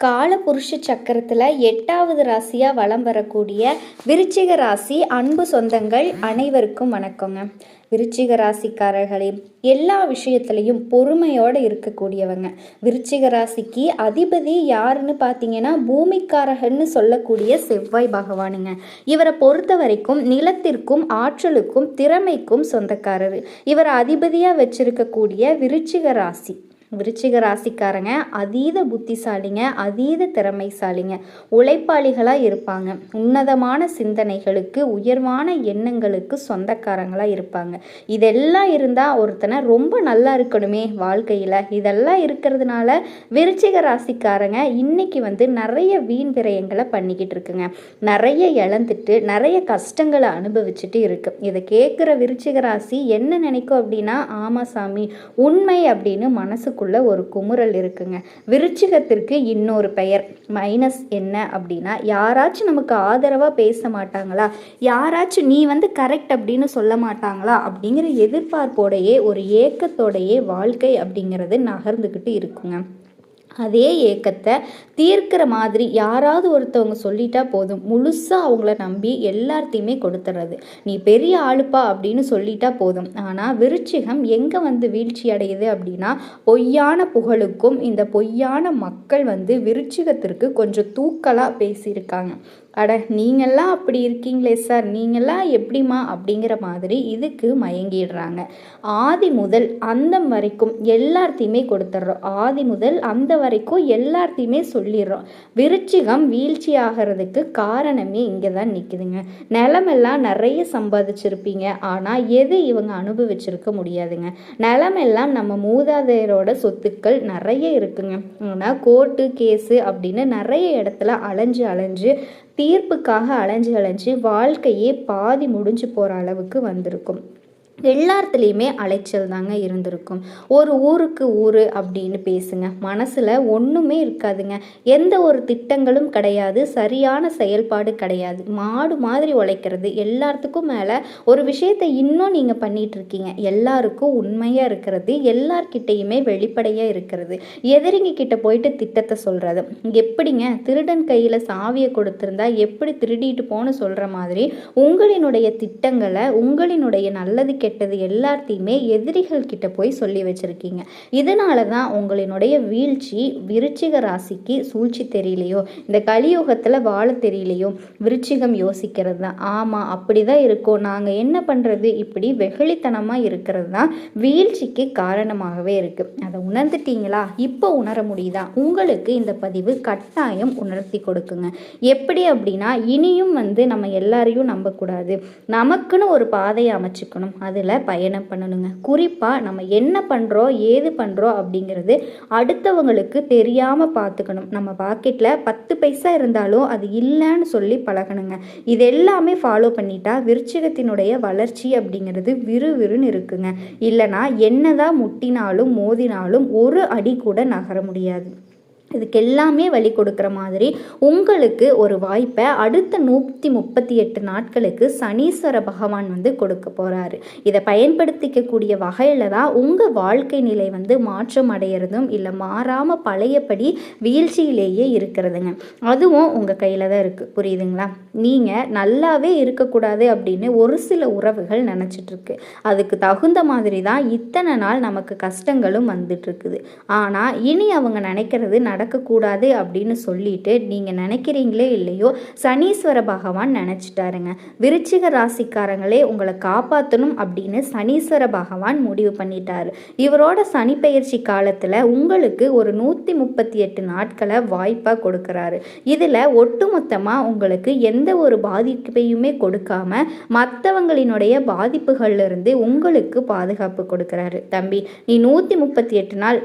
காலபுருஷ சக்கரத்தில் 8வது ராசியாக வலம் வரக்கூடிய விருச்சிக ராசி அன்பு சொந்தங்கள் அனைவருக்கும் வணக்கங்க. விருச்சிக ராசிக்காரர்களே, எல்லா விஷயத்துலையும் பொறுமையோடு இருக்கக்கூடியவங்க. விருச்சிக ராசிக்கு அதிபதி யாருன்னு பார்த்தீங்கன்னா பூமிக்காரகன்னு சொல்லக்கூடிய செவ்வாய் பகவானுங்க. இவரை பொறுத்த வரைக்கும் நிலத்திற்கும் ஆற்றலுக்கும் திறமைக்கும் சொந்தக்காரர். இவர் அதிபதியாக வச்சிருக்கக்கூடிய விருச்சிக ராசி. விருச்சிக ராசிக்காரங்க அதீத புத்திசாலிங்க, அதீத திறமைசாலிங்க, உழைப்பாளிகளாக இருப்பாங்க. உன்னதமான சிந்தனைகளுக்கு, உயர்வான எண்ணங்களுக்கு சொந்தக்காரங்களாக இருப்பாங்க. இதெல்லாம் இருந்தால் ஒருத்தனை ரொம்ப நல்லா இருக்கணுமே வாழ்க்கையில். இதெல்லாம் இருக்கிறதுனால விருச்சிக ராசிக்காரங்க இன்னைக்கு நிறைய வீண் விரயங்களை பண்ணிக்கிட்டு இருக்குங்க. நிறைய இழந்துட்டு நிறைய கஷ்டங்களை அனுபவிச்சுட்டு இருக்கு. இதை கேட்குற விருச்சிக ராசி என்ன நினைக்கும் அப்படின்னா, ஆமா சாமி உண்மை அப்படின்னு மனசு ஒரு குமுறல் இருக்குங்க. விருச்சிகத்திற்கு இன்னொரு பெயர் மைனஸ் என்ன அப்படின்னா, யாராச்சும் நமக்கு ஆதரவா பேச மாட்டாங்களா, யாராச்சும் நீ கரெக்ட் அப்படின்னு சொல்ல மாட்டாங்களா அப்படிங்கிற எதிர்பார்ப்போடையே ஒரு ஏக்கத்தோடையே வாழ்க்கை அப்படிங்கிறது நகர்ந்துக்கிட்டு இருக்குங்க. அதே ஏக்கத்தை தீர்க்கிற மாதிரி யாராவது ஒருத்தவங்க சொல்லிட்டா போதும், முழுசாக அவங்கள நம்பி எல்லாத்தையுமே கொடுத்துறது. நீ பெரிய ஆளுப்பா அப்படின்னு சொல்லிட்டா போதும். ஆனால் விருச்சிகம் எங்கே வீழ்ச்சி அடையுது அப்படின்னா, பொய்யான புகழுக்கும் இந்த பொய்யான மக்கள் விருச்சிகத்திற்கு கொஞ்சம் தூக்கலாக பேசியிருக்காங்க. அட நீங்கள்லாம் அப்படி இருக்கீங்களே சார், நீங்கள்லாம் எப்படிமா அப்படிங்கிற மாதிரி இதுக்கு மயங்கிடுறாங்க. ஆதி முதல் அந்தம் வரைக்கும் எல்லாத்தையுமே கொடுத்துட்றோம். ஆதி முதல் அந்த வரைக்கும் எல்லாத்தையுமே சொல்லிடுறோம். விருச்சிகம் வீழ்ச்சி ஆகிறதுக்கு காரணமே இங்கே தான் நிற்குதுங்க. நிலமெல்லாம் நிறைய சம்பாதிச்சிருப்பீங்க, ஆனால் எது இவங்க அனுபவிச்சிருக்க முடியாதுங்க. நிலமெல்லாம் நம்ம மூதாதையரோட சொத்துக்கள் நிறைய இருக்குங்க. ஆனால் கோர்ட்டு கேஸு அப்படின்னு நிறைய இடத்துல அலைஞ்சு தீர்ப்புக்காக அலைஞ்சு வாழ்க்கையே பாதி முடிஞ்சு போகிற அளவுக்கு வந்திருக்கும். எல்லாத்துலேயுமே அலைச்சல் தாங்க இருந்திருக்கும். ஒரு ஊருக்கு ஊர் அப்படின்னு பேசுங்க, மனசில் ஒன்றுமே இருக்காதுங்க. எந்த ஒரு திட்டங்களும் கிடையாது, சரியான செயல்பாடு கிடையாது. மாடு மாதிரி உழைக்கிறது. எல்லாத்துக்கும் மேலே ஒரு விஷயத்தை இன்னும் நீங்கள் பண்ணிகிட்டு இருக்கீங்க. எல்லாருக்கும் உண்மையாக இருக்கிறது, எல்லார்கிட்டையுமே வெளிப்படையாக இருக்கிறது. எதிரிங்க கிட்ட போயிட்டு திட்டத்தை சொல்கிறது. எப்படிங்க திருடன் கையில் சாவியை கொடுத்துருந்தா எப்படி திருடிட்டு போன்னு சொல்கிற மாதிரி உங்களினுடைய திட்டங்களை, உங்களினுடைய நல்லது கெட்டது எல்லாத்தையுமே எதிரிகள் கிட்ட போய் சொல்லி வச்சிருக்கீங்க. இதனால தான் உங்களினுடைய வீழ்ச்சி. விருச்சிக ராசிக்கு சூழ்ச்சி தெரியலையோ, இந்த கலியுகத்தில் வாழ தெரியலையோ, விருச்சிகம் யோசிக்கிறது தான். ஆமாம் அப்படிதான் இருக்கும், நாங்கள் என்ன பண்ணுறது, இப்படி வெகுளித்தனமாக இருக்கிறது தான் வீழ்ச்சிக்கு காரணமாகவே இருக்குது. அதை உணர்ந்துட்டீங்களா? இப்போ உணர முடியுதா? உங்களுக்கு இந்த பதிவு கட்டாயம் உணர்த்தி கொடுக்குங்க. எப்படி அப்படின்னா, இனியும் நம்ம எல்லாரையும் நம்பக்கூடாது. நமக்குன்னு ஒரு பாதையை அமைச்சுக்கணும், அதில் பயணம் பண்ணணுங்க. குறிப்பாக நம்ம என்ன பண்ணுறோம், ஏது பண்ணுறோம் அப்படிங்கிறது அடுத்தவங்களுக்கு தெரியாமல் பார்த்துக்கணும். நம்ம பாக்கெட்டில் 10 பைசா இருந்தாலும் அது இல்லைன்னு சொல்லி பழகணுங்க. இது எல்லாமே ஃபாலோ பண்ணிட்டா விருச்சிகத்தினுடைய வளர்ச்சி அப்படிங்கிறது விறுவிறுன்னு இருக்குங்க. இல்லைனா என்னதான் முட்டினாலும் மோதினாலும் ஒரு அடி கூட நகர முடியாது. இதுக்கு எல்லாமே வழி கொடுக்குற மாதிரி உங்களுக்கு ஒரு வாய்ப்பை அடுத்த 138 நாட்களுக்கு சனீஸ்வர பகவான் கொடுக்க போகிறாரு. இதை பயன்படுத்திக்கக்கூடிய வகையில் தான் உங்கள் வாழ்க்கை நிலை மாற்றம் அடையிறதும் இல்லை மாறாமல் பழையபடி வீழ்ச்சியிலேயே இருக்கிறதுங்க. அதுவும் உங்கள் கையில் தான் இருக்குது. புரியுதுங்களா? நீங்கள் நல்லாவே இருக்கக்கூடாது அப்படின்னு ஒரு சில உறவுகள் நினச்சிட்ருக்கு. அதுக்கு தகுந்த மாதிரி தான் இத்தனை நாள் நமக்கு கஷ்டங்களும் வந்துட்டுருக்குது. ஆனால் இனி அவங்க நினைக்கிறது நடக்கக்கூடாது அப்படின்னு சொல்லிட்டு நீங்கள் நினைக்கிறீங்களே இல்லையோ, சனீஸ்வர பகவான் நினச்சிட்டாருங்க. விருச்சிக ராசிக்காரங்களே, உங்களை காப்பாற்றணும் அப்படின்னு சனீஸ்வர பகவான் முடிவு பண்ணிட்டாரு. இவரோட சனி பெயர்ச்சி காலத்தில் உங்களுக்கு ஒரு 138 நாட்களை வாய்ப்பாக கொடுக்குறாரு. இதில் ஒட்டுமொத்தமாக உங்களுக்கு எந்த ஒரு பாதிப்பையுமே கொடுக்காம மற்றவங்களினுடைய பாதிப்புகள்லேருந்து உங்களுக்கு பாதுகாப்பு கொடுக்குறாரு. தம்பி, நீ 138 நாள்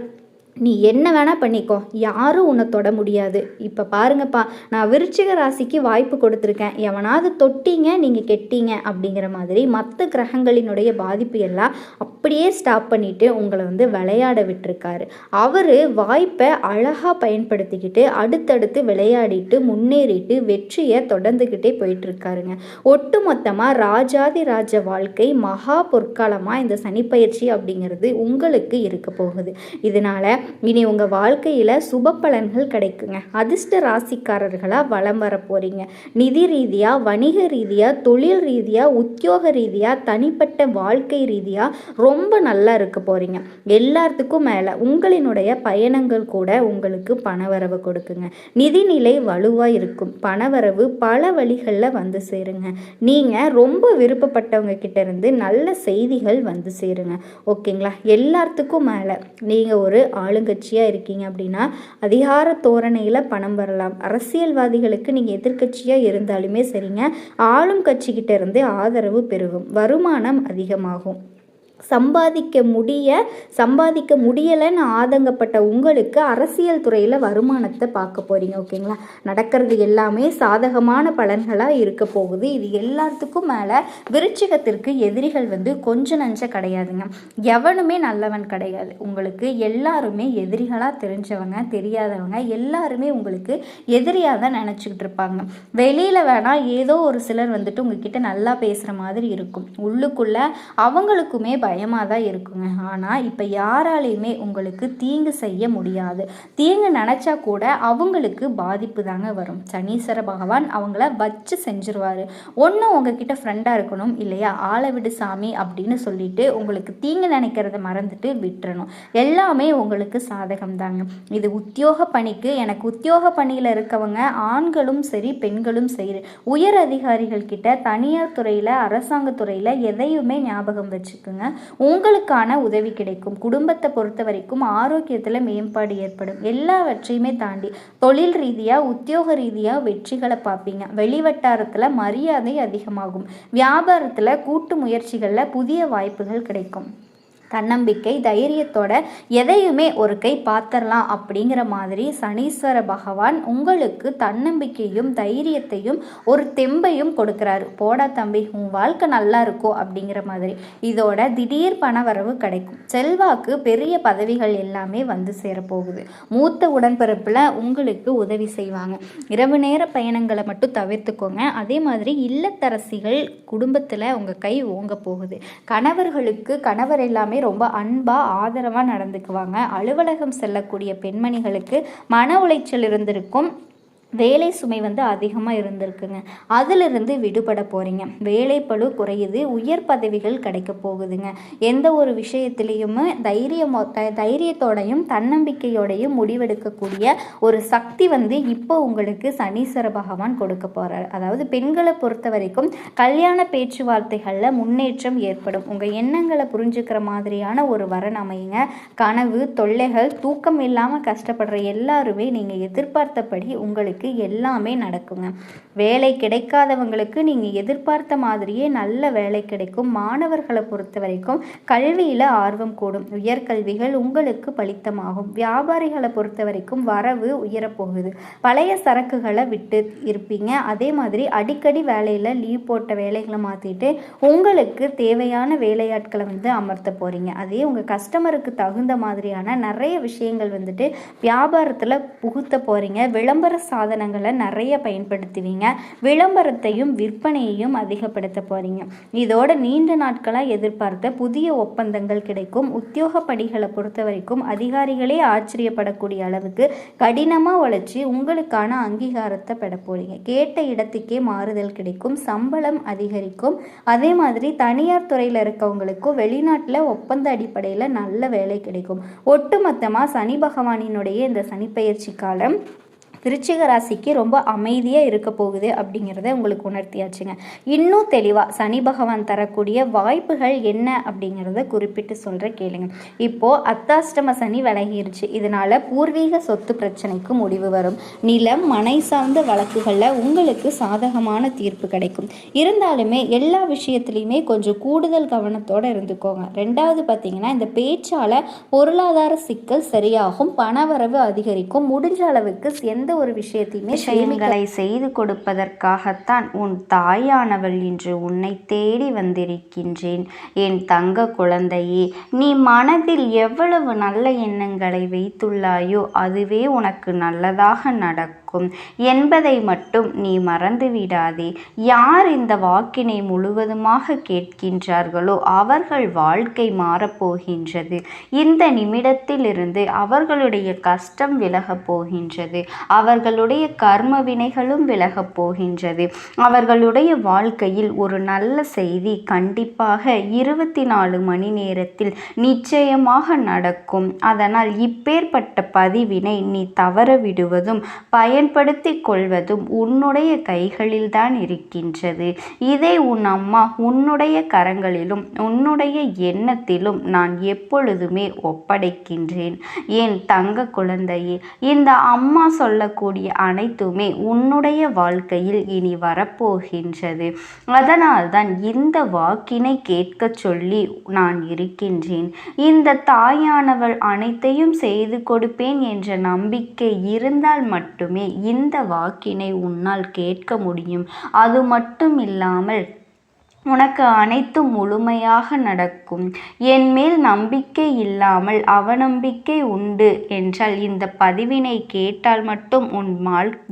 நீ என்ன வேணால் பண்ணிக்கோ, யாரும் உன்னை தொட முடியாது. இப்போ பாருங்கப்பா, நான் விருச்சிக ராசிக்கு வாய்ப்பு கொடுத்துருக்கேன், எவனாவது தொட்டிங்க நீங்கள் கெட்டீங்க அப்படிங்கிற மாதிரி மற்ற கிரகங்களினுடைய பாதிப்பு எல்லாம் அப்படியே ஸ்டாப் பண்ணிவிட்டு உங்களை விளையாட விட்டுருக்காரு. அவர் வாய்ப்பை அழகாக பயன்படுத்திக்கிட்டு அடுத்தடுத்து விளையாடிட்டு முன்னேறிட்டு வெற்றியை தொடர்ந்துக்கிட்டே போயிட்டுருக்காருங்க. ஒட்டு மொத்தமாக ராஜாதி ராஜ வாழ்க்கை மகா பொற்காலமாக இந்த சனிப்பயிற்சி அப்படிங்கிறது உங்களுக்கு இருக்க போகுது. இதனால் இனி உங்கள் வாழ்க்கையில் சுப பலன்கள் கிடைக்குங்க. அதிர்ஷ்ட ராசிக்காரர்களாக வலம் வர போகிறீங்க. நிதி ரீதியாக, வணிக ரீதியாக, தொழில் ரீதியாக, உத்தியோக ரீதியாக, தனிப்பட்ட வாழ்க்கை ரீதியாக ரொம்ப நல்லா இருக்க போகிறீங்க. எல்லாத்துக்கும் மேலே உங்களினுடைய பயணங்கள் கூட உங்களுக்கு பணவரவு கொடுக்குங்க. நிதிநிலை வலுவாக இருக்கும். பணவரவு பல வழிகளில் வந்து சேருங்க. நீங்கள் ரொம்ப விருப்பப்பட்டவங்க கிட்ட இருந்து நல்ல செய்திகள் வந்து சேருங்க. ஓகேங்களா? எல்லாத்துக்கும் மேலே நீங்கள் ஒரு ஆளுங்கட்சியாக இருக்கீங்க அப்படின்னா அதிகார தோரணையில் பணம் வரலாம். அரசியல்வாதிகளுக்கு நீங்கள் எதிர்கட்சியாக இருந்தாலுமே சரிங்க, ஆளும் கட்சிக்கிட்ட இருந்து ஆதரவு பெருகும். வருமானம் அதிகமாகும். சம்பாதிக்க முடியலைன்னு ஆதங்கப்பட்ட உங்களுக்கு அரசியல் துறையில் வருமானத்தை பார்க்க போகிறீங்க. ஓகேங்களா? நடக்கிறது எல்லாமே சாதகமான பலன்களாக இருக்க போகுது. இது எல்லாத்துக்கும் மேலே விருச்சிகத்திற்கு எதிரிகள் வந்து கொஞ்சம் நஞ்ச கிடையாதுங்க. எவனுமே நல்லவன் கிடையாது. உங்களுக்கு எல்லாருமே எதிரிகளாக தெரிஞ்சவங்க, தெரியாதவங்க எல்லாருமே உங்களுக்கு எதிரியாக தான் நினச்சிக்கிட்டு இருப்பாங்க. வெளியில் வேணால் ஏதோ ஒரு சிலர் வந்துட்டு உங்ககிட்ட நல்லா பேசுகிற மாதிரி இருக்கும். உள்ளுக்குள்ளே அவங்களுக்குமே பயமாக தான் இருக்குங்க. ஆனால் இப்போ யாராலையுமே உங்களுக்கு தீங்கு செய்ய முடியாது. தீங்கு நினச்சா கூட அவங்களுக்கு பாதிப்பு தாங்க வரும். சனீஸ்வர பகவான் அவங்கள வச்சு செஞ்சிருவார். ஒன்று உங்ககிட்ட ஃப்ரெண்டாக இருக்கணும், இல்லையா ஆளை விடு சாமி அப்படின்னு சொல்லிட்டு உங்களுக்கு தீங்கு நினைக்கிறத மறந்துட்டு விட்டுறணும். எல்லாமே உங்களுக்கு சாதகம் தாங்க. இது உத்தியோக பணிக்கு, எனக்கு உத்தியோக பணியில் இருக்கவங்க ஆண்களும் சரி பெண்களும் சரி, உயர் அதிகாரிகள் கிட்ட, தனியார் துறையில், அரசாங்க துறையில் எதையுமே ஞாபகம் வச்சுக்குங்க. உங்களுக்கான உதவி கிடைக்கும். குடும்பத்தை பொறுத்த வரைக்கும் ஆரோக்கியத்தில் மேம்பாடு ஏற்படும். எல்லாவற்றையுமே தாண்டி தொழில் ரீதியாக, உத்தியோக ரீதியாக வெற்றிகளை பார்ப்பீங்க. வெளிவட்டாரத்தில் மரியாதை அதிகமாகும். வியாபாரத்தில், கூட்டு முயற்சிகளில் புதிய வாய்ப்புகள் கிடைக்கும். தன்னம்பிக்கை, தைரியத்தோட எதையுமே ஒரு கை பார்த்துடலாம் அப்படிங்கிற மாதிரி சனீஸ்வர பகவான் உங்களுக்கு தன்னம்பிக்கையும் தைரியத்தையும் ஒரு தெம்பையும் கொடுக்குறாரு. போடா தம்பி, உன் வாழ்க்கை நல்லா இருக்கும் அப்படிங்கிற மாதிரி. இதோட திடீர் பணவரவு கிடைக்கும். செல்வாக்கு, பெரிய பதவிகள் எல்லாமே வந்து சேரப்போகுது. மூத்த உடன்பிறப்பில் உங்களுக்கு உதவி செய்வாங்க. இரவு நேர பயணங்களை மட்டும் தவிர்த்துக்கோங்க. அதே மாதிரி இல்லத்தரசிகள் குடும்பத்தில் உங்கள் கை ஓங்க போகுது. கணவர் எல்லாமே ரொம்ப அன்பாக ஆதரவாக நடந்துக்குவாங்க. அலுவலகம் செல்லக்கூடிய பெண்மணிகளுக்கு மன உளைச்சல் இருந்திருக்கும். வேலை சுமை வந்து அதிகமாக இருந்திருக்குங்க. அதிலிருந்து விடுபட போகிறீங்க. வேலைப்பளு குறையுது. உயர் பதவிகள் கிடைக்க போகுதுங்க. எந்த ஒரு விஷயத்துலேயுமே தைரியத்தோடையும் தன்னம்பிக்கையோடையும் முடிவெடுக்கக்கூடிய ஒரு சக்தி வந்து இப்போ உங்களுக்கு சனீஸ்வர பகவான் கொடுக்க போகிறார். அதாவது பெண்களை பொறுத்த வரைக்கும் கல்யாண பேச்சுவார்த்தைகளில் முன்னேற்றம் ஏற்படும். உங்கள் எண்ணங்களை புரிஞ்சுக்கிற மாதிரியான ஒரு வரன் அமையுங்க. கனவு தொல்லைகள், தூக்கம் இல்லாமல் கஷ்டப்படுற எல்லாருமே நீங்கள் எதிர்பார்த்தபடி உங்களுக்கு எல்லாமே நடக்குங்க. வேலை கிடைக்காதவங்களுக்கு நீங்கள் எதிர்பார்த்த மாதிரியே நல்ல வேலை கிடைக்கும். மாணவர்களை பொறுத்த வரைக்கும் கல்வியில் ஆர்வம் கூடும். உயர்கல்விகள் உங்களுக்கு பலித்தமாகும். வியாபாரிகளை பொறுத்த வரைக்கும் வரவு உயரப்போகுது. பழைய சரக்குகளை விட்டு இருப்பீங்க. அதே மாதிரி அடிக்கடி வேலையில் லீவ் போட்ட வேலைகளை மாற்றிட்டு உங்களுக்கு தேவையான வேலையாட்களை வந்து அமர்த்த போகிறீங்க. அதே உங்கள் கஸ்டமருக்கு தகுந்த மாதிரியான நிறைய விஷயங்கள் வந்துட்டு வியாபாரத்தில் புகுத்த போகிறீங்க. விளம்பர சாதனங்களை நிறைய பயன்படுத்துவீங்க. விளம்பரத்தையும் விற்பனையையும் அதிகப்படுத்த போறீங்க. இதோட நீண்ட நாட்களாக எதிர்பார்த்த புதிய ஒப்பந்தங்கள் கிடைக்கும். உத்தியோக பணிகளை பொறுத்த வரைக்கும் அதிகாரிகளே ஆச்சரியப்படக்கூடிய அளவுக்கு கடினமாக உழைச்சி உங்களுக்கான அங்கீகாரத்தை பெற போறீங்க. கேட்ட இடத்துக்கே மாறுதல் கிடைக்கும். சம்பளம் அதிகரிக்கும். அதே மாதிரி தனியார் துறையில் இருக்கவங்களுக்கும் வெளிநாட்டில் ஒப்பந்த அடிப்படையில் நல்ல வேலை கிடைக்கும். ஒட்டுமொத்தமாக சனி பகவானினுடைய இந்த சனிப்பெயர்ச்சி காலம் விருச்சிக ராசிக்கு ரொம்ப அமைதியாக இருக்க போகுது அப்படிங்கிறத உங்களுக்கு உணர்த்தியாச்சுங்க. இன்னும் தெளிவாக சனி பகவான் தரக்கூடிய வாய்ப்புகள் என்ன அப்படிங்கிறத குறிப்பிட்டு சொல்கிற கேளுங்க. இப்போது அர்த்தாஷ்டம சனி விலகிருச்சு. இதனால் பூர்வீக சொத்து பிரச்சனைக்கு முடிவு வரும். நிலம், மனை சார்ந்த வழக்குகளில் உங்களுக்கு சாதகமான தீர்ப்பு கிடைக்கும். இருந்தாலுமே எல்லா விஷயத்துலையுமே கொஞ்சம் கூடுதல் கவனத்தோடு இருந்துக்கோங்க. ரெண்டாவது பார்த்தீங்கன்னா, இந்த பேச்சால் பொருளாதார சிக்கல் சரியாகும். பணவரவு அதிகரிக்கும். முடிஞ்ச அளவுக்கு எந்த ஒரு விஷயத்தையுமே விஷயங்களை செய்து கொடுப்பதற்காகத்தான் உன் தாயானவள் இன்று உன்னை தேடி வந்திருக்கின்றேன். என் தங்க குழந்தையே, நீ மனதில் எவ்வளவு நல்ல எண்ணங்களை வைத்துள்ளாயோ அதுவே உனக்கு நல்லதாக நடக்கும் என்பதை மட்டும் நீ மறந்துவிடாதே. யார் இந்த வாக்கினை முழுவதுமாக கேட்கின்றார்களோ அவர்கள் வாழ்க்கை மாறப்போகின்றது. இந்த நிமிடத்திலிருந்து அவர்களுடைய கஷ்டம் விலகப் போகின்றது. அவர்களுடைய கர்ம வினைகளும் விலகப் போகின்றது. அவர்களுடைய வாழ்க்கையில் ஒரு நல்ல செய்தி கண்டிப்பாக 24 மணி நேரத்தில் நிச்சயமாக நடக்கும். அதனால் இப்பேற்பட்ட பதிவினை நீ தவற விடுவதும் பயன்படுத்தி கொள்வதும் உன்னுடைய கைகளில்தான் இருக்கின்றது. இதை உன் அம்மா உன்னுடைய கரங்களிலும் உன்னுடைய எண்ணத்திலும் நான் எப்பொழுதுமே ஒப்படைக்கின்றேன். என் தங்க குழந்தையே, இந்த அம்மா சொல்லக்கூடிய அனைத்துமே உன்னுடைய வாழ்க்கையில் இனி வரப்போகின்றது. அதனால்தான் இந்த வாக்கினை கேட்க சொல்லி நான் இருக்கின்றேன். இந்த தாயானவள் அனைத்தையும் செய்து கொடுப்பேன் என்ற நம்பிக்கை இருந்தால் மட்டுமே இந்த வாக்கினை உன்னால் கேட்க முடியும். அது மட்டும் இல்லாமல் உனக்கு அனைத்தும் முழுமையாக நடக்கும். என் மேல் நம்பிக்கை இல்லாமல் அவநம்பிக்கை உண்டு என்றால் இந்த பதிவினை கேட்டால் மட்டும் உன்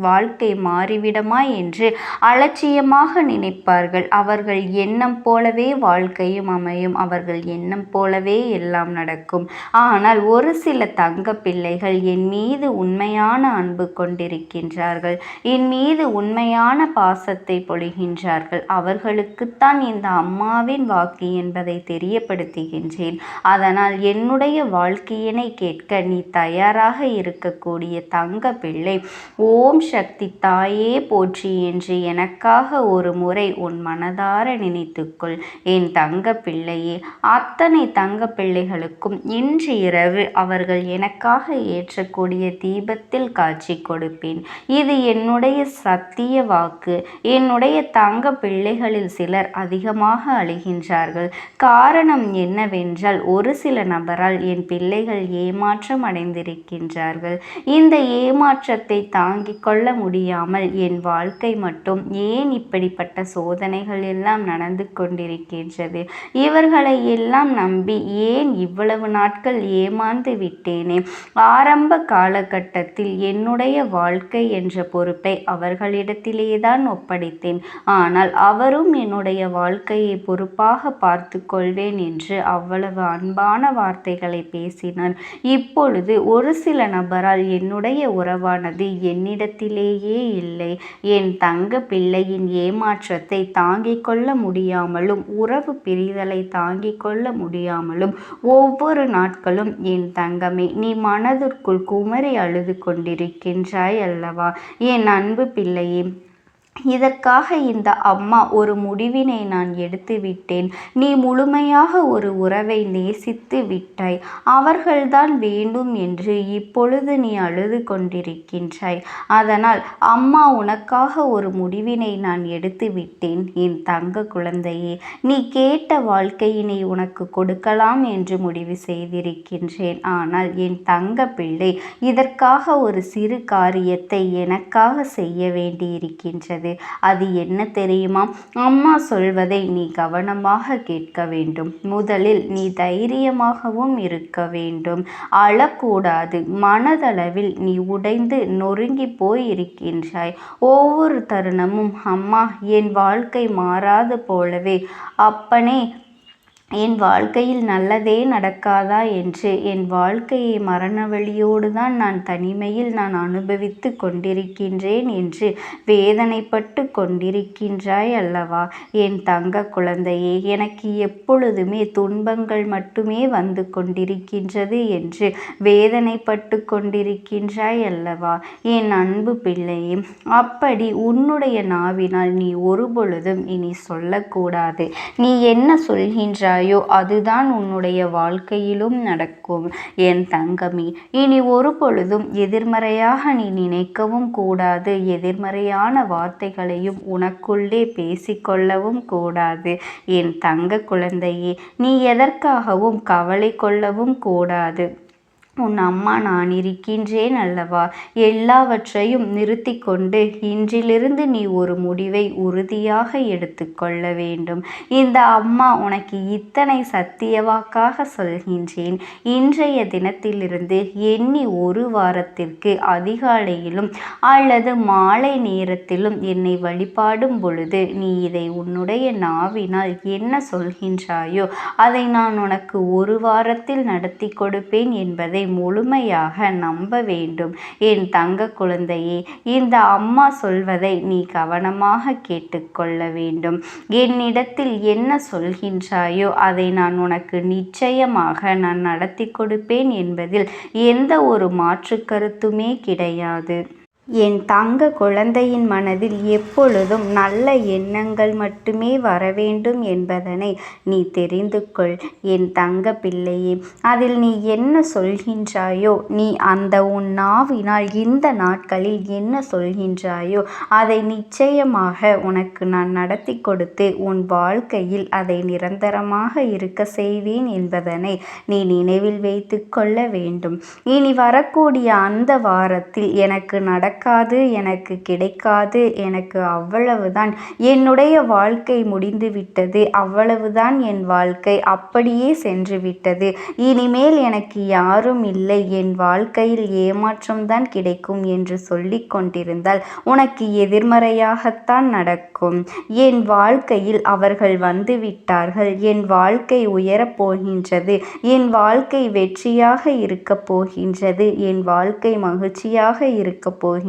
வாழ்க்கை மாறிவிடுமா என்று அலட்சியமாக நினைப்பார்கள். அவர்கள் எண்ணம் போலவே வாழ்க்கையும் அமையும். அவர்கள் எண்ணம் போலவே எல்லாம் நடக்கும். ஆனால் ஒரு சில தங்க பிள்ளைகள் என் மீது உண்மையான அன்பு கொண்டிருக்கின்றார்கள். என் மீது உண்மையான பாசத்தை பொழிகின்றார்கள். அவர்களுக்குத்தான் இந்த அம்மாவின் வாக்கு என்பதை தெரியப்படுத்துகின்றேன். அதனால் என்னுடைய வாழ்க்கையினை கேட்க நீ தயாராக இருக்கக்கூடிய தங்க பிள்ளை, ஓம் சக்தி தாயே போற்றி என்று எனக்காக ஒரு முறை உன் மனதார நினைத்துக்கொள். என் தங்க பிள்ளையே, அத்தனை தங்க பிள்ளைகளுக்கும் இன்று இரவு அவர்கள் எனக்காக ஏற்றக்கூடிய தீபத்தில் காட்சி கொடுப்பேன். இது என்னுடைய சத்திய வாக்கு. என்னுடைய தங்க பிள்ளைகளில் சிலர் அதிகமாக அழுகின்றார்கள். காரணம் என்னவென்றால் ஒரு சில நபரால் என் பிள்ளைகள் ஏமாற்றம் அடைந்திருக்கின்றார்கள். இந்த ஏமாற்றத்தை தாங்கிக் கொள்ள முடியாமல் என் வாழ்க்கை மட்டும் ஏன் இப்படிப்பட்ட சோதனைகள் எல்லாம் நடந்து கொண்டிருக்கின்றது, இவர்களை எல்லாம் நம்பி ஏன் இவ்வளவு நாட்கள் ஏமாந்து விட்டேனே. ஆரம்ப காலகட்டத்தில் என்னுடைய வாழ்க்கை என்ற பொறுப்பை அவர்களிடத்திலேதான் ஒப்படைத்தேன். ஆனால் அவரும் என்னுடைய வாழ்க்கையை பொறுப்பாக பார்த்து கொள்வேன் என்று அவ்வளவு அன்பான வார்த்தைகளை பேசினார். இப்பொழுது ஒரு சில நபரால் என்னுடைய உறவானது என்னிடத்திலேயே இல்லை. என் தங்க பிள்ளையின் ஏமாற்றத்தை தாங்கிக் கொள்ள முடியாமலும் உறவு பிரிதலை தாங்கிக் கொள்ள முடியாமலும் ஒவ்வொரு நாட்களும் என் தங்கமே நீ மனதிற்குள் குமரி அழுது கொண்டிருக்கின்றாய் அல்லவா என் அன்பு பிள்ளையே. இதற்காக இந்த அம்மா ஒரு முடிவினை நான் எடுத்து விட்டேன். நீ முழுமையாக ஒரு உறவை நேசித்து விட்டாய். அவர்கள்தான் வேண்டும் என்று இப்பொழுது நீ அழுது கொண்டிருக்கின்றாய். அதனால் அம்மா உனக்காக ஒரு முடிவினை நான் எடுத்து விட்டேன். என் தங்க குழந்தையே, நீ கேட்ட வாழ்க்கையினை உனக்கு கொடுக்கலாம் என்று முடிவு செய்திருக்கின்றேன். ஆனால் என் தங்க பிள்ளை, இதற்காக ஒரு சிறு காரியத்தை எனக்காக செய்ய வேண்டியிருக்கின்றது. அது என்ன தெரியுமா? அம்மா சொல்வதை நீ கவனமாக கேட்க வேண்டும். முதலில் நீ தைரியமாகவும் இருக்க வேண்டும். அழக்கூடாது. மனதளவில் நீ உடைந்து நொறுங்கி போய் இருக்கின்றாய். ஒவ்வொரு தருணமும் அம்மா என் வாழ்க்கை மாறாது போலவே, அப்பனே என் வாழ்க்கையில் நல்லதே நடக்காதா என்று என் வாழ்க்கையை மரண வழியோடு தான் நான் தனிமையில் நான் அனுபவித்து கொண்டிருக்கின்றேன் என்று வேதனைப்பட்டு கொண்டிருக்கின்றாய் அல்லவா என் தங்க குழந்தையே. எனக்கு எப்பொழுதுமே துன்பங்கள் மட்டுமே வந்து கொண்டிருக்கின்றது என்று வேதனைப்பட்டு கொண்டிருக்கின்றாய் அல்லவா என் அன்பு பிள்ளையே. அப்படி உன்னுடைய நாவினால் நீ ஒரு பொழுதும் இனி சொல்லக்கூடாது. நீ என்ன சொல்கின்றாய் அதுதான் உன்னுடைய வாழ்க்கையிலும் நடக்கும் என் தங்கமே. இனி ஒரு பொழுதும் எதிர்மறையாக நீ நினைக்கவும் கூடாது. எதிர்மறையான வார்த்தைகளையும் உனக்குள்ளே பேசிக்கொள்ளவும் கூடாது என் தங்க குழந்தையே. நீ எதற்காகவும் கவலை கொள்ளவும் கூடாது. உன் அம்மா நான் இருக்கின்றேன் அல்லவா? எல்லாவற்றையும் நிறுத்தி கொண்டு இன்றிலிருந்து நீ ஒரு முடிவை உறுதியாக எடுத்துக்கொள்ள வேண்டும். இந்த அம்மா உனக்கு இத்தனை சத்தியவாக்காக சொல்கின்றேன். இன்றைய தினத்திலிருந்து எண்ணி ஒரு வாரத்திற்கு அதிகாலையிலும் அல்லது மாலை நேரத்திலும் என்னை வழிபாடும் பொழுது நீ இதை உன்னுடைய நாவினால் என்ன சொல்கின்றாயோ அதை நான் உனக்கு ஒரு வாரத்தில் நடத்தி கொடுப்பேன் என்பதை முழுமையாக நம்ப வேண்டும். என் தங்க குழந்தையே, இந்த அம்மா சொல்வதை நீ கவனமாக கேட்டுக்கொள்ள வேண்டும். என்னிடத்தில் என்ன சொல்கின்றாயோ அதை நான் உனக்கு நிச்சயமாக நான் நடத்தி கொடுப்பேன் என்பதில் எந்த ஒரு மாற்று கருத்துமே கிடையாது. என் தங்க குழந்தையின் மனதில் எப்பொழுதும் நல்ல எண்ணங்கள் மட்டுமே வர வேண்டும் என்பதனை நீ தெரிந்து கொள். என் தங்க பிள்ளையே, அதில் நீ என்ன சொல்கின்றாயோ, நீ அந்த உன் நாவினால் இந்த நாட்களில் என்ன சொல்கின்றாயோ அதை நிச்சயமாக உனக்கு நான் நடத்தி கொடுத்து உன் வாழ்க்கையில் அதை நிரந்தரமாக இருக்க செய்வேன் என்பதனை நீ நினைவில் வைத்து கொள்ள வேண்டும். இனி வரக்கூடிய அந்த வாரத்தில் எனக்கு எனக்கு கிடைக்காது, எனக்கு அவ்வளவுதான், என்னுடைய வாழ்க்கை முடிந்து விட்டது, அவ்வளவுதான், என் வாழ்க்கை அப்படியே சென்று விட்டது, இனிமேல் எனக்கு யாரும் இல்லை, என் வாழ்க்கையில் ஏமாற்றம்தான் கிடைக்கும் என்று சொல்லி கொண்டிருந்தால் உனக்கு எதிர்மறையாகத்தான் நடக்கும். என் வாழ்க்கையில் அவர்கள் வந்து விட்டார்கள், என் வாழ்க்கை உயரப் போகின்றது, என் வாழ்க்கை வெற்றியாக இருக்கப் போகின்றது, என் வாழ்க்கை மகிழ்ச்சியாக இருக்கப் போகின்றது,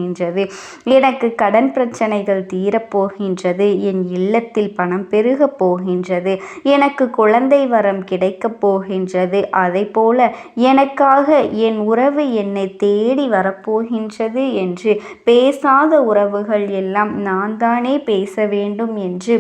எனக்கு கடன் பிரச்சனைகள் தீரப்போகின்றது, என் இல்லத்தில் பணம் பெருகப் போகின்றது, எனக்கு குழந்தை வரம் கிடைக்கப் போகின்றது, அதை போல எனக்காக என் உறவு என்னை தேடி வரப்போகின்றது என்று பேசாத உறவுகள் எல்லாம் நான் தானே பேச வேண்டும் என்று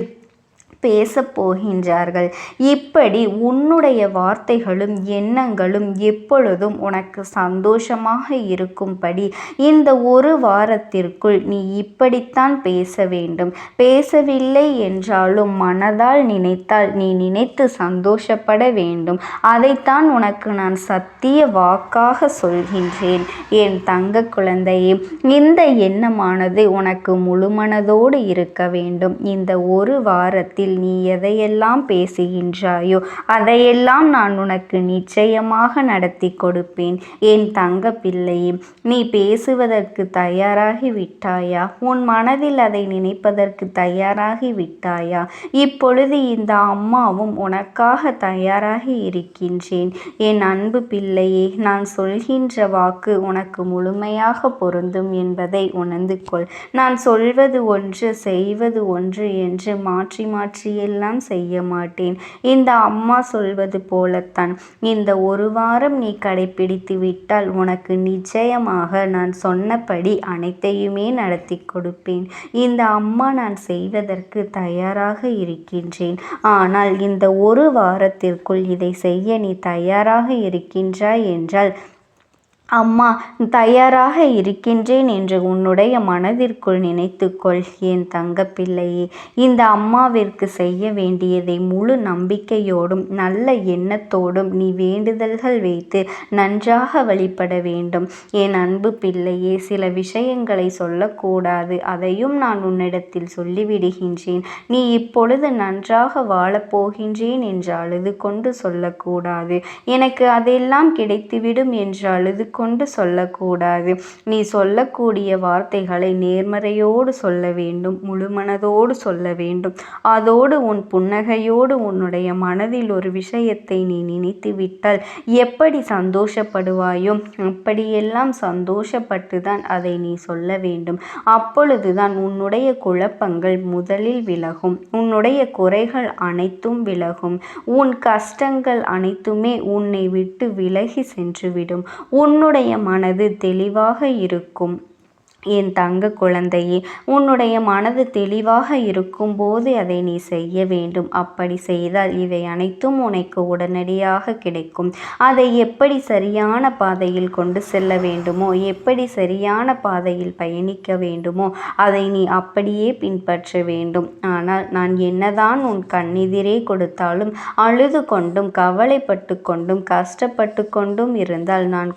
பேசப் போகின்றார்கள். இப்படி உன்னுடைய வார்த்தைகளும் எண்ணங்களும் எப்பொழுதும் உனக்கு சந்தோஷமாக இருக்கும்படி இந்த ஒரு வாரத்திற்குள் நீ இப்படித்தான் பேச வேண்டும். பேசவில்லை என்றாலும் மனதால் நினைத்தால் நீ நினைத்து சந்தோஷப்பட வேண்டும். அதைத்தான் உனக்கு நான் சத்திய வாக்காக சொல்கின்றேன். என் தங்க குழந்தையே, இந்த எண்ணமானது உனக்கு முழுமனதோடு இருக்க வேண்டும். இந்த ஒரு வாரத்தில் நீ எதையெல்லாம் பேசுகின்றாயோ அதையெல்லாம் நான் உனக்கு நிச்சயமாக நடத்தி கொடுப்பேன். என் தங்க பிள்ளையே, நீ பேசுவதற்கு தயாராகி விட்டாயா? உன் மனதில் அதை நினைப்பதற்கு தயாராகி விட்டாயா? இப்பொழுது இந்த அம்மாவும் உனக்காக தயாராகி இருக்கின்றேன். என் அன்பு பிள்ளையே, நான் சொல்கின்ற வாக்கு உனக்கு முழுமையாக பொருந்தும் என்பதை உணர்ந்து கொள். நான் சொல்வது ஒன்று செய்வது ஒன்று என்று மாற்றி மாற்றி எல்லாம் செய்ய மாட்டேன். இந்த அம்மா சொல்வது போலத்தான் இந்த ஒரு வாரம் நீ கடைபிடித்து விட்டால் உனக்கு நிச்சயமாக நான் சொன்னபடி அனைத்தையுமே நடத்தி கொடுப்பேன். இந்த அம்மா நான் செய்வதற்கு தயாராக இருக்கின்றேன். ஆனால் இந்த ஒரு வாரத்திற்குள் இதை செய்ய நீ தயாராக இருக்கின்றாய் என்றால், அம்மா தயாராக இருக்கின்றேன் என்று உன்னுடைய மனதிற்குள் நினைத்துக்கொள். என் தங்கப்பிள்ளையே, இந்த அம்மாவிற்கு செய்ய வேண்டியதை முழு நம்பிக்கையோடும் நல்ல எண்ணத்தோடும் நீ வேண்டுதல்கள் வைத்து நன்றாக வழிபட வேண்டும். என் அன்பு பிள்ளையே, சில விஷயங்களை சொல்லக்கூடாது, அதையும் நான் உன்னிடத்தில் சொல்லிவிடுகின்றேன். நீ இப்பொழுது நன்றாக வாழப்போகின்றேன் என்று அழுது கொண்டு சொல்லக்கூடாது. எனக்கு அதெல்லாம் கிடைத்துவிடும் என்று அழுது கொண்டு சொல்லக்கூடாது. நீ சொல்லக்கூடிய வார்த்தைகளை நேர்மறையோடு சொல்ல வேண்டும், முழுமனதோடு சொல்ல வேண்டும். அதோடு உன் புன்னகையோடு உன்னுடைய மனதில் ஒரு விஷயத்தை நீ நினைத்து விட்டால் எப்படி சந்தோஷப்படுவாயோ அப்படியெல்லாம் சந்தோஷப்பட்டு தான் அதை நீ சொல்ல வேண்டும். அப்பொழுதுதான் உன்னுடைய குழப்பங்கள் முதலில் விலகும், உன்னுடைய குறைகள் அனைத்தும் விலகும், உன் கஷ்டங்கள் அனைத்துமே உன்னை விட்டு விலகி சென்றுவிடும். உன்னுடைய மனது தெளிவாக இருக்கும். என் தங்க குழந்தையே, உன்னுடைய மனது தெளிவாக இருக்கும்போது அதை நீ செய்ய வேண்டும். அப்படி செய்தால் இவை அனைத்தும் உனக்கு உடனடியாக கிடைக்கும். அதை எப்படி சரியான பாதையில் கொண்டு செல்ல வேண்டுமோ, எப்படி சரியான பாதையில் பயணிக்க வேண்டுமோ அதை நீ அப்படியே பின்பற்ற வேண்டும். ஆனால் நான் என்னதான் உன் கண்ணெதிரே கொடுத்தாலும் அழுது கொண்டும் கவலைப்பட்டு கொண்டும் கஷ்டப்பட்டு கொண்டும் இருந்தால் நான்